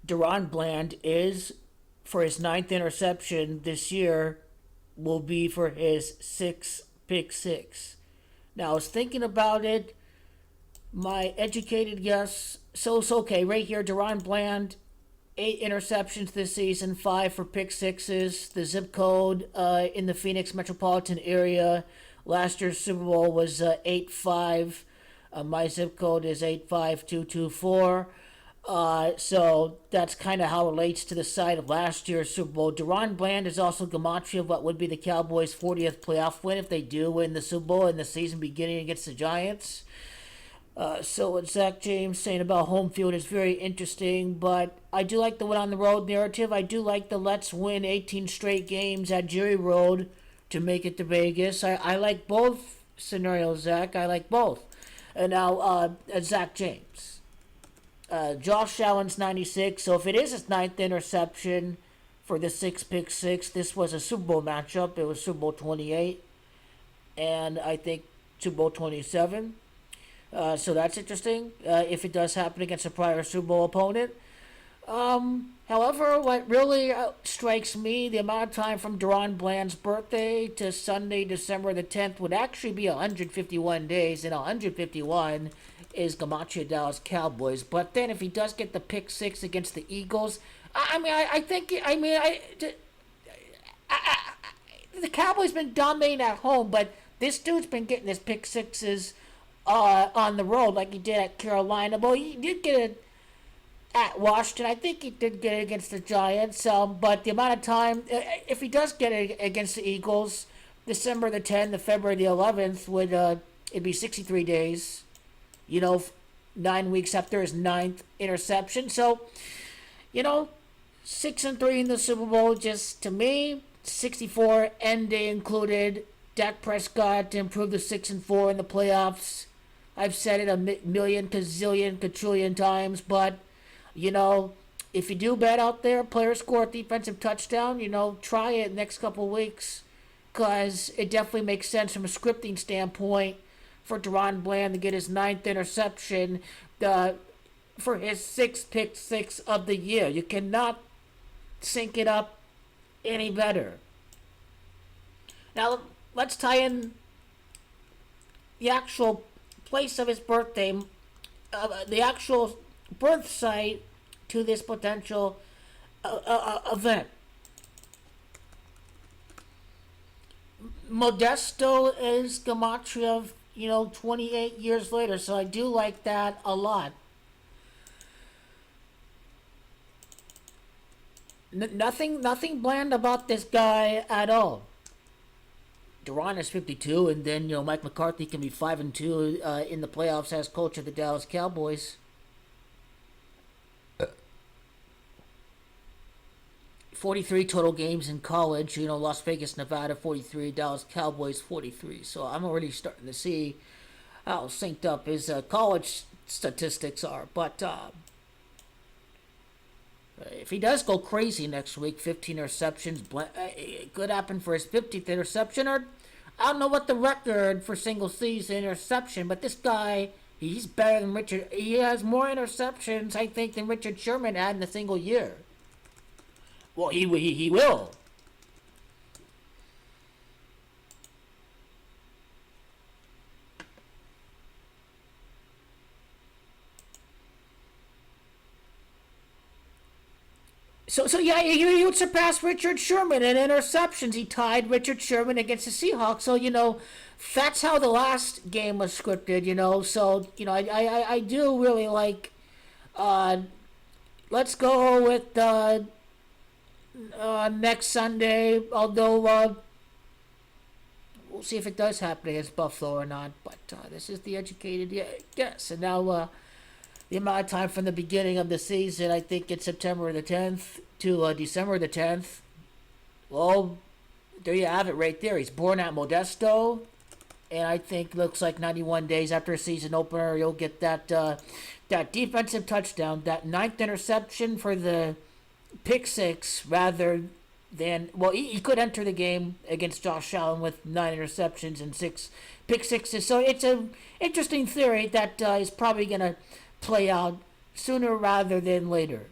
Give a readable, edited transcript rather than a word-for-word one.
DaRon Bland is for his ninth interception this year will be for his sixth pick six. Now I was thinking about it. My educated guess. So it's okay right here. DaRon Bland, 8 interceptions this season, 5 for pick sixes. The zip code in the Phoenix metropolitan area last year's Super Bowl was 8-5. My zip code is 85224. So that's kind of how it relates to the side of last year's Super Bowl. DaRon Bland is also gematria of what would be the Cowboys' 40th playoff win if they do win the Super Bowl in the season beginning against the Giants. So what Zach James saying about home field is very interesting, but I do like the win on the road narrative. I do like the let's win 18 straight games at Jerry Road to make it to Vegas. I like both scenarios, Zach. I like both. And now, Zach James. Josh Allen's 96, so if it is his ninth interception for the pick six, this was a Super Bowl matchup. It was Super Bowl 28, and I think Super Bowl 27. So that's interesting if it does happen against a prior Super Bowl opponent. However, what really strikes me, the amount of time from DaRon Bland's birthday to Sunday, December the 10th would actually be 151 days, and 151 is gematria Dallas Cowboys. But then if he does get the pick six against the Eagles, the Cowboys been dominating at home, but this dude's been getting his pick sixes on the road like he did at Carolina. Well, he did get it at Washington. I think he did get it against the Giants. But the amount of time, if he does get it against the Eagles, December the 10th to February the 11th, would it'd be 63 days. 9 weeks after his ninth interception. So, 6-3 in the Super Bowl. Just to me, 64 end day included. Dak Prescott to improve the 6-4 in the playoffs. I've said it a million, gazillion, quadrillion times, but, if you do bet out there, player score a defensive touchdown, try it next couple of weeks, because it definitely makes sense from a scripting standpoint for DaRon Bland to get his ninth interception for his sixth pick six of the year. You cannot sync it up any better. Now, let's tie in the actual place of his birthday, the actual birth site to this potential event. Modesto is gematria of 28 years later, so I do like that a lot. Nothing bland about this guy at all. DaRon is 52, and then Mike McCarthy can be 5-2 in the playoffs as coach of the Dallas Cowboys. 43 total games in college. Las Vegas, Nevada, 43. Dallas Cowboys, 43. So I'm already starting to see how synced up his college statistics are. But if he does go crazy next week, 15 interceptions, it could happen for his 50th interception. Or I don't know what the record for single season interception, but this guy, he's better than Richard. He has more interceptions, I think, than Richard Sherman had in a single year. Well, he will. So yeah, he would surpass Richard Sherman in interceptions. He tied Richard Sherman against the Seahawks. So that's how the last game was scripted. So I do really like. Let's go with next Sunday. Although we'll see if it does happen against Buffalo or not. But this is the educated guess. And now. The amount of time from the beginning of the season, I think it's September the 10th to December the 10th. Well, there you have it right there. He's born at Modesto. And I think looks like 91 days after a season opener, you'll get that defensive touchdown, that ninth interception for the pick six rather than... Well, he could enter the game against Josh Allen with 9 interceptions and 6 pick sixes. So it's an interesting theory that is probably going to play out sooner rather than later.